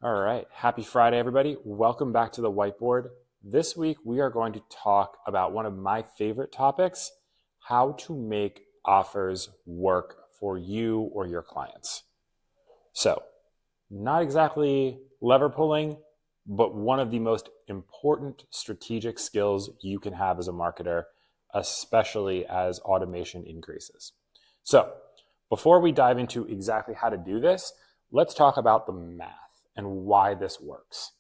All right. Happy Friday, everybody. Welcome back to the whiteboard. This week, we are going to talk about one of my favorite topics, how to make offers work for you or your clients. So, not exactly lever pulling, but one of the most important strategic skills you can have as a marketer, especially as automation increases. So, before we dive into exactly how to do this, let's talk about the math and why this works.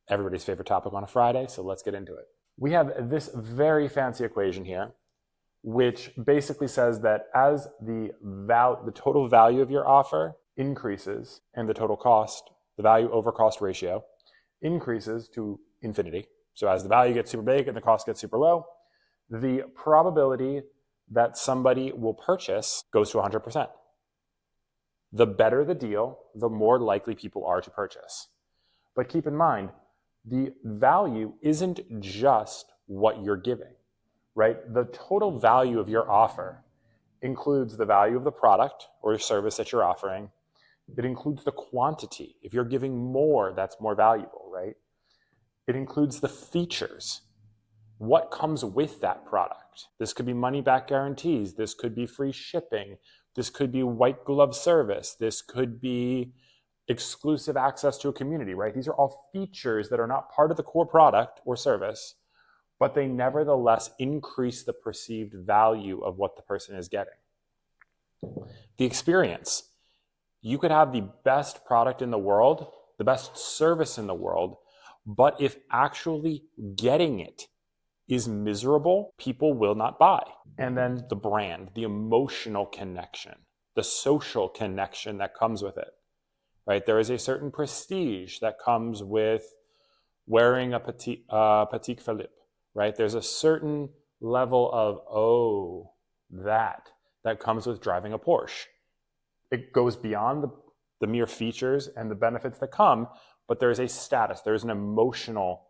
Everybody's favorite topic on a Friday, so let's get into it. We have this very fancy equation here, which basically says that as the total value of your offer increases and the total cost, the value over cost ratio, increases to infinity. So as the value gets super big and the cost gets super low, the probability that somebody will purchase goes to 100%. The better the deal, the more likely people are to purchase. But keep in mind, the value isn't just what you're giving, right? The total value of your offer includes the value of the product or service that you're offering. It includes the quantity. If you're giving more, that's more valuable, right? It includes the features. What comes with that product? This could be money back guarantees. This could be free shipping. This could be white glove service. This could be exclusive access to a community, right? These are all features that are not part of the core product or service, but they nevertheless increase the perceived value of what the person is getting. The experience. You could have the best product in the world, the best service in the world, but if actually getting it is miserable, people will not buy. And then the brand, the emotional connection, the social connection that comes with it, right? There is a certain prestige that comes with wearing a Patek Philippe, right? There's a certain level of, that comes with driving a Porsche. It goes beyond the mere features and the benefits that come, but there's a status, there's an emotional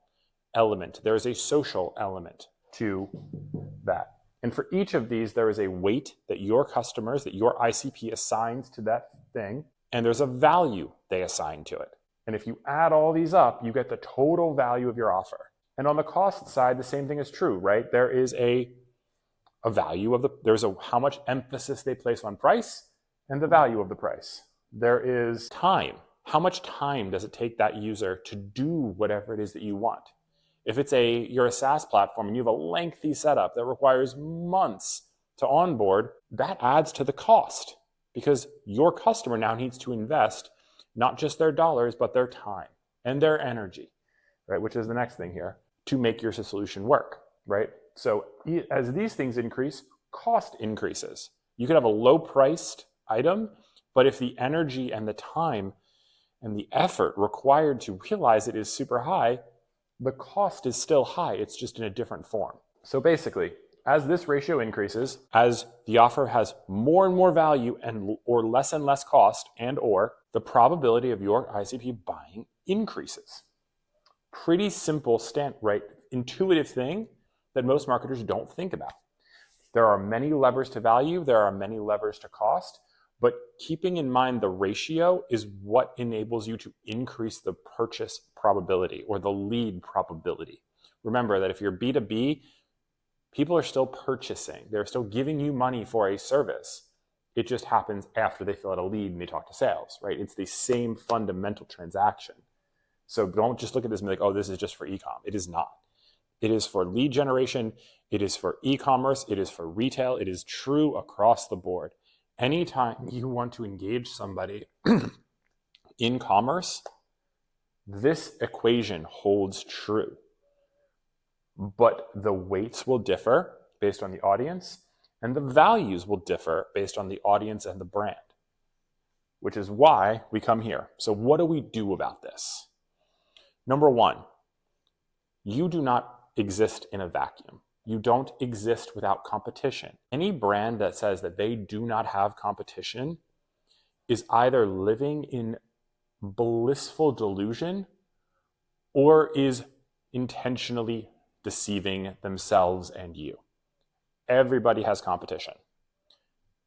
element, there is a social element to that. And for each of these, there is a weight that your customers, that your ICP assigns to that thing, and there's a value they assign to it. And if you add all these up, you get the total value of your offer. And on the cost side, the same thing is true, right? There is a value of there's how much emphasis they place on price and the value of the price. There is time. How much time does it take that user to do whatever it is that you want? If you're a SaaS platform and you have a lengthy setup that requires months to onboard, that adds to the cost because your customer now needs to invest not just their dollars, but their time and their energy, right? Which is the next thing here, to make your solution work, right? So as these things increase, cost increases. You could have a low-priced item, but if the energy and the time and the effort required to realize it is super high, the cost is still high, it's just in a different form. So basically, as this ratio increases, as the offer has more and more value or less cost or the probability of your ICP buying increases. Pretty simple, right, intuitive thing that most marketers don't think about. There are many levers to value, there are many levers to cost, but keeping in mind the ratio is what enables you to increase the purchase probability or the lead probability. Remember that if you're B2B, people are still purchasing. They're still giving you money for a service. It just happens after they fill out a lead and they talk to sales, right? It's the same fundamental transaction. So don't just look at this and be like, oh, this is just for e-com. It is not. It is for lead generation. It is for e-commerce. It is for retail. It is true across the board. Anytime you want to engage somebody in commerce, this equation holds true. But the weights will differ based on the audience, and the values will differ based on the audience and the brand, which is why we come here. So what do we do about this? Number one, you do not exist in a vacuum. You don't exist without competition. Any brand that says that they do not have competition is either living in blissful delusion or is intentionally deceiving themselves and you. Everybody has competition.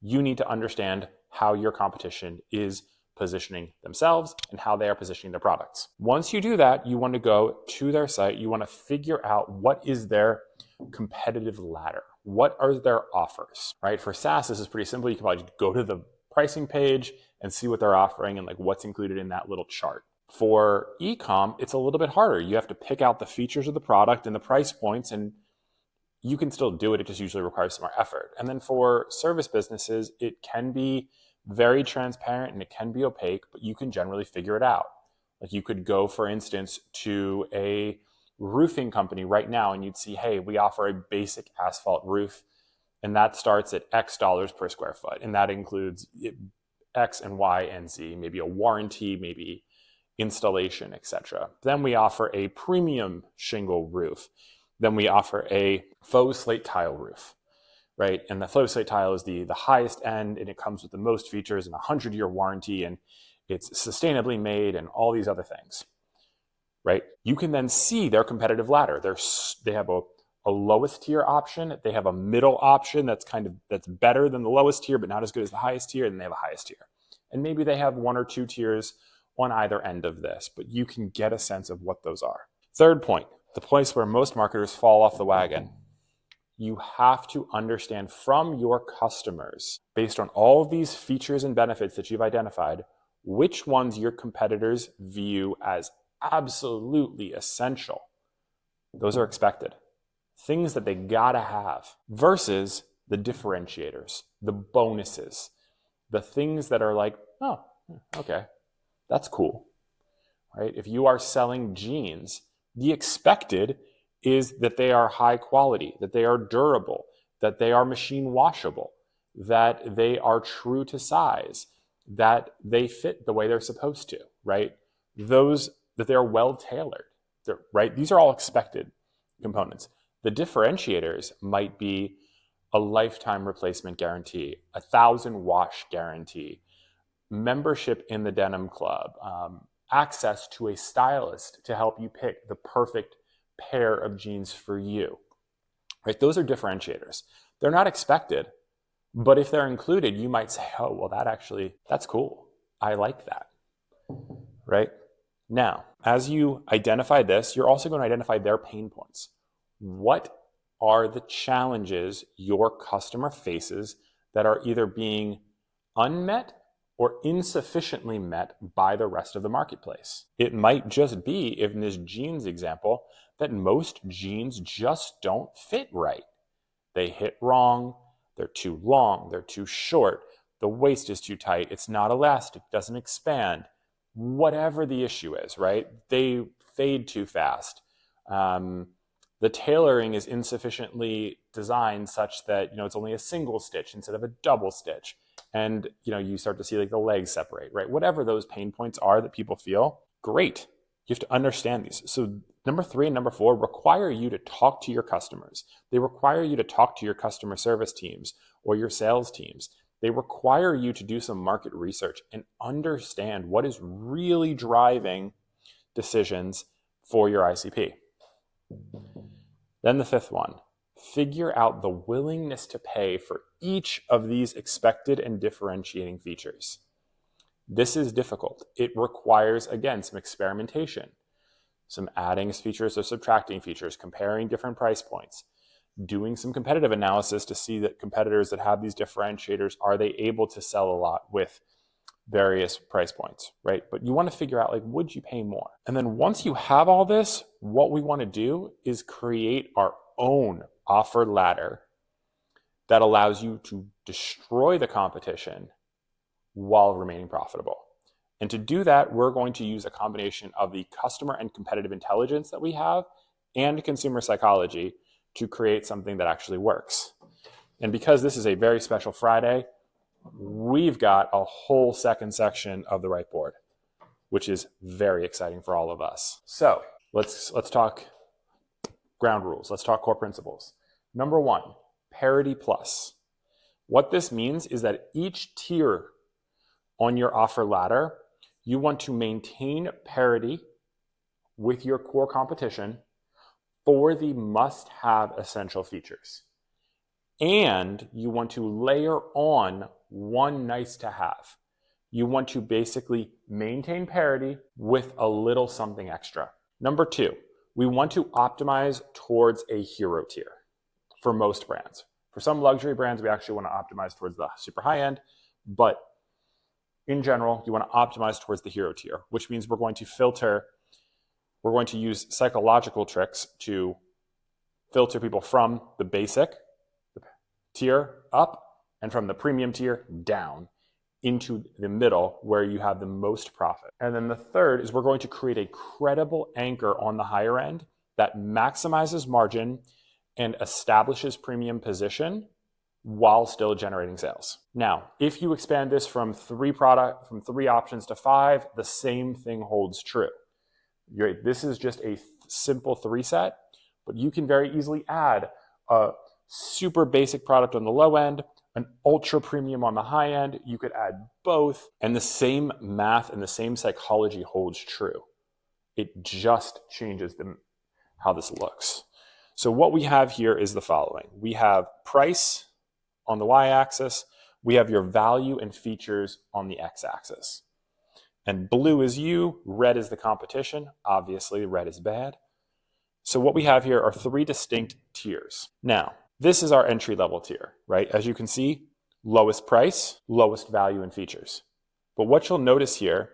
You need to understand how your competition is positioning themselves and how they are positioning their products. Once you do that, you want to go to their site. You want to figure out what is their competitive ladder. What are their offers, right? For SaaS, this is pretty simple. You can probably just go to the pricing page and see what they're offering and like what's included in that little chart. For e-com, it's a little bit harder. You have to pick out the features of the product and the price points, and you can still do it. It just usually requires some more effort. And then for service businesses, it can be very transparent and it can be opaque, but you can generally figure it out. Like you could go, for instance, to a roofing company right now and you'd see, hey, we offer a basic asphalt roof and that starts at X dollars per square foot. And that includes X and Y and Z, maybe a warranty, maybe installation, etc. Then we offer a premium shingle roof. Then we offer a faux slate tile roof, right? And the faux slate tile is the highest end, and it comes with the most features and a 100-year warranty, and it's sustainably made and all these other things, right? You can then see their competitive ladder. They have a lowest tier option. They have a middle option that's better than the lowest tier, but not as good as the highest tier, and they have a highest tier. And maybe they have one or two tiers on either end of this, but you can get a sense of what those are. Third point, the place where most marketers fall off the wagon. You have to understand from your customers, based on all of these features and benefits that you've identified, which ones your competitors view as absolutely essential. Those are expected. Things that they gotta have, versus the differentiators, the bonuses, the things that are like, oh, okay, that's cool, right? If you are selling jeans, the expected is that they are high quality, that they are durable, that they are machine washable, that they are true to size, that they fit the way they're supposed to, right? That they're well tailored, right? These are all expected components. The differentiators might be a lifetime replacement guarantee, 1,000 wash guarantee, membership in the denim club, access to a stylist to help you pick the perfect pair of jeans for you, right? Those are differentiators. They're not expected, but if they're included, you might say, oh, well, that's cool. I like that, right? Now, as you identify this, you're also going to identify their pain points. What are the challenges your customer faces that are either being unmet or insufficiently met by the rest of the marketplace? It might just be, in this jeans example, that most jeans just don't fit right. They hit wrong, they're too long, they're too short, the waist is too tight, it's not elastic, doesn't expand. Whatever the issue is, right? They fade too fast. The tailoring is insufficiently designed such that, it's only a single stitch instead of a double stitch. And, you start to see like the legs separate, right? Whatever those pain points are that people feel, great. You have to understand these. So number 3 and number 4 require you to talk to your customers. They require you to talk to your customer service teams or your sales teams. They require you to do some market research and understand what is really driving decisions for your ICP. Then the 5th one, figure out the willingness to pay for each of these expected and differentiating features. This is difficult. It requires, again, some experimentation, some adding features or subtracting features, comparing different price points, doing some competitive analysis to see that competitors that have these differentiators, are they able to sell a lot with various price points, right? But you want to figure out, would you pay more? And then once you have all this, what we want to do is create our own offer ladder that allows you to destroy the competition while remaining profitable. And to do that, we're going to use a combination of the customer and competitive intelligence that we have and consumer psychology to create something that actually works. And because this is a very special Friday, we've got a whole second section of the whiteboard, which is very exciting for all of us. So let's talk ground rules. Let's talk core principles. Number 1, parity plus. What this means is that each tier on your offer ladder, you want to maintain parity with your core competition for the must-have essential features. And you want to layer on one nice to have. You want to basically maintain parity with a little something extra. Number two, we want to optimize towards a hero tier for most brands. For some luxury brands, we actually want to optimize towards the super high end, but in general, you want to optimize towards the hero tier, which means we're going to use psychological tricks to filter people from the basic tier up and from the premium tier down into the middle where you have the most profit. And then the third is we're going to create a credible anchor on the higher end that maximizes margin and establishes premium position while still generating sales. Now, if you expand this from three options to 5, the same thing holds true. This is just a simple 3 set, but you can very easily add a super basic product on the low end, an ultra premium on the high end. You could add both, and the same math and the same psychology holds true. It just changes how this looks. So what we have here is the following. We have price on the y-axis. We have your value and features on the x-axis. And blue is you, red is the competition. Obviously, red is bad. So what we have here are 3 distinct tiers. Now, this is our entry-level tier, right? As you can see, lowest price, lowest value and features. But what you'll notice here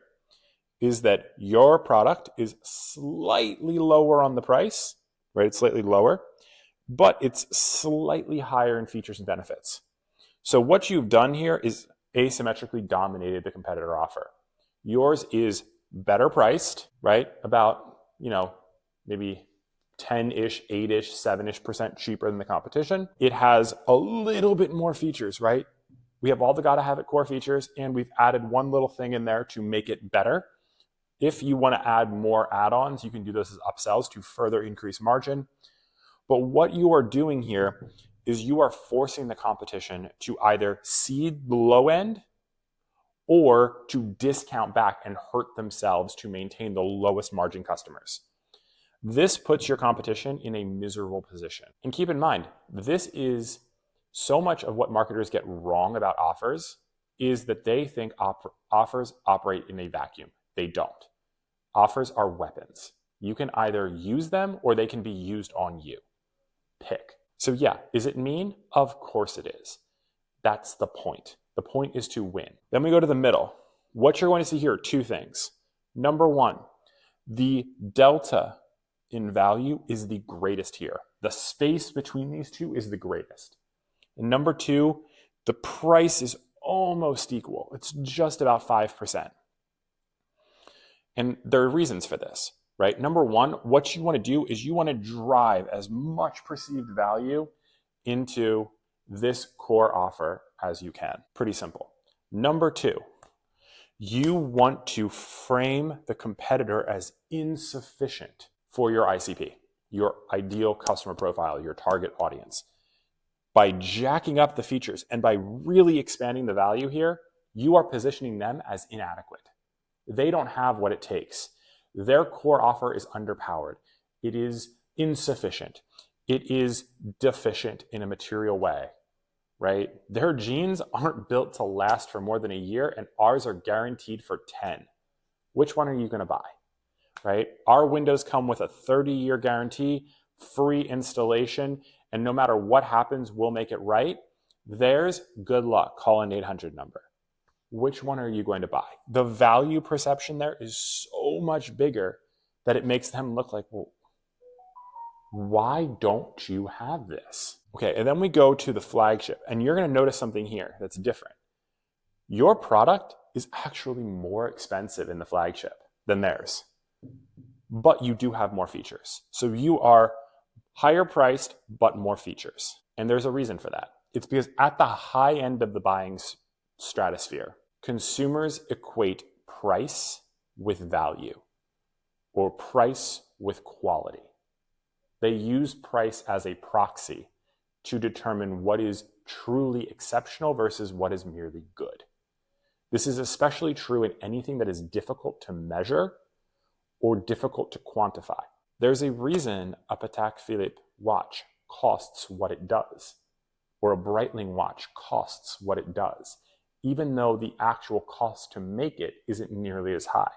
is that your product is slightly lower on the price, right? It's slightly lower, but it's slightly higher in features and benefits. So what you've done here is asymmetrically dominated the competitor offer. Yours is better priced, right? About, maybe 10-ish, 8-ish, 7-ish% cheaper than the competition. It has a little bit more features, right? We have all the gotta have it core features, and we've added one little thing in there to make it better. If you want to add more add-ons, you can do those as upsells to further increase margin. But what you are doing here is you are forcing the competition to either cede the low end or to discount back and hurt themselves to maintain the lowest margin customers. This puts your competition in a miserable position. And keep in mind, this is so much of what marketers get wrong about offers is that they think offers operate in a vacuum. They don't. Offers are weapons. You can either use them or they can be used on you. Pick. So yeah, is it mean? Of course it is. That's the point. The point is to win. Then we go to the middle. What you're going to see here are 2 things. Number 1, the delta in value is the greatest here. The space between these two is the greatest. And number 2, the price is almost equal. It's just about 5%. And there are reasons for this, right? Number 1, what you want to do is you want to drive as much perceived value into this core offer as you can. Pretty simple. Number 2, you want to frame the competitor as insufficient for your ICP, your ideal customer profile, your target audience. By jacking up the features and by really expanding the value here, you are positioning them as inadequate. They don't have what it takes. Their core offer is underpowered. It is insufficient. It is deficient in a material way, right? Their jeans aren't built to last for more than a year, and ours are guaranteed for 10. Which one are you going to buy, right? Our windows come with a 30-year guarantee, free installation, and no matter what happens, we'll make it right. Theirs, good luck. Call an 800 number. Which one are you going to buy? The value perception there is so much bigger that it makes them look like, well, why don't you have this? Okay, and then we go to the flagship, and you're going to notice something here that's different. Your product is actually more expensive in the flagship than theirs, but you do have more features. So you are higher priced, but more features. And there's a reason for that. It's because at the high end of the buying stratosphere, consumers equate price with value or price with quality. They use price as a proxy to determine what is truly exceptional versus what is merely good. This is especially true in anything that is difficult to measure or difficult to quantify. There's a reason a Patek Philippe watch costs what it does, or a Breitling watch costs what it does. even though the actual cost to make it isn't nearly as high.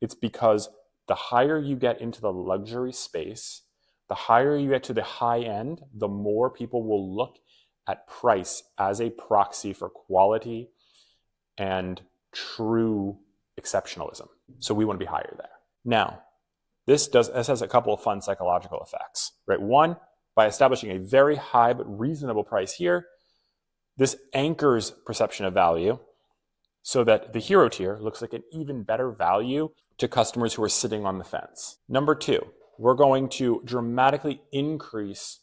It's because the higher you get into the luxury space, the higher you get to the high end, the more people will look at price as a proxy for quality and true exceptionalism. So we want to be higher there. Now, this has a couple of fun psychological effects, right? One, by establishing a very high but reasonable price here, this anchors perception of value so that the hero tier looks like an even better value to customers who are sitting on the fence. Number two, we're going to dramatically increase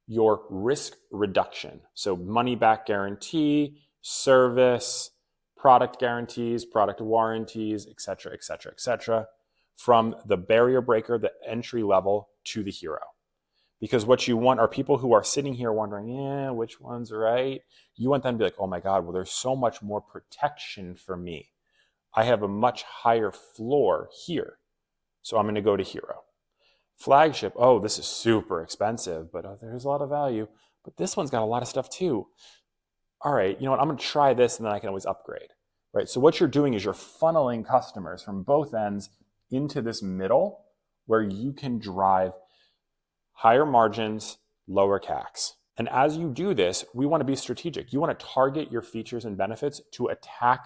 your risk reduction. So money back guarantee, service, product guarantees, product warranties, et cetera, from the barrier breaker, the entry level, to the hero. Because what you want are people who are sitting here wondering, which one's right? You want them to be like, oh my God, well, there's so much more protection for me. I have a much higher floor here. So I'm going to go to hero. Flagship, oh, this is super expensive, but there's a lot of value. But this one's got a lot of stuff too. All right, you know what? I'm going to try this and then I can always upgrade, right? So what you're doing is you're funneling customers from both ends into this middle where you can drive higher margins, lower CACs. And as you do this, we want to be strategic. You want to target your features and benefits to attack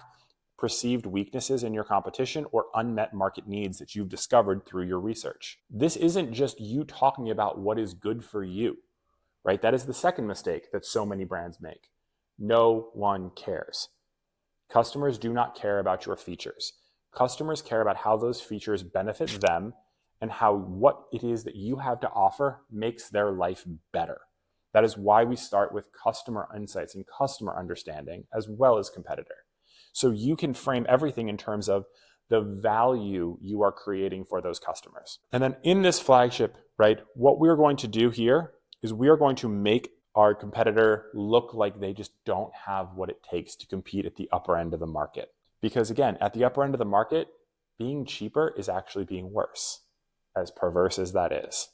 perceived weaknesses in your competition or unmet market needs that you've discovered through your research. This isn't just you talking about what is good for you, right? That is the second mistake that so many brands make. No one cares. Customers do not care about your features. Customers care about how those features benefit them and how what it is that you have to offer makes their life better. That is why we start with customer insights and customer understanding as well as competitor. So you can frame everything in terms of the value you are creating for those customers. And then in this flagship, right, what we're going to do here is we are going to make our competitor look like they just don't have what it takes to compete at the upper end of the market. Because again, at the upper end of the market, being cheaper is actually being worse, as perverse as that is.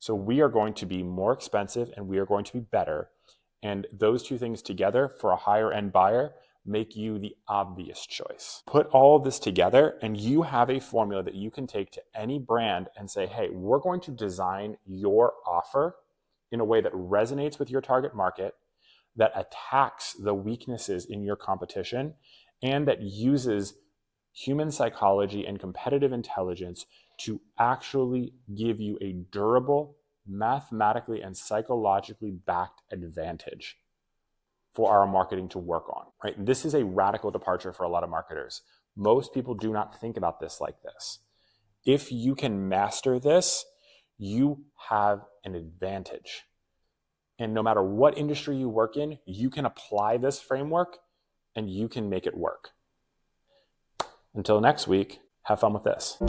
So we are going to be more expensive and we are going to be better. And those two things together for a higher end buyer make you the obvious choice. Put all of this together and you have a formula that you can take to any brand and say, hey, we're going to design your offer in a way that resonates with your target market, that attacks the weaknesses in your competition, and that uses human psychology and competitive intelligence to actually give you a durable, mathematically and psychologically backed advantage for our marketing to work on, right? And this is a radical departure for a lot of marketers. Most people do not think about this like this. If you can master this, you have an advantage. And no matter what industry you work in, you can apply this framework and you can make it work. Until next week, have fun with this.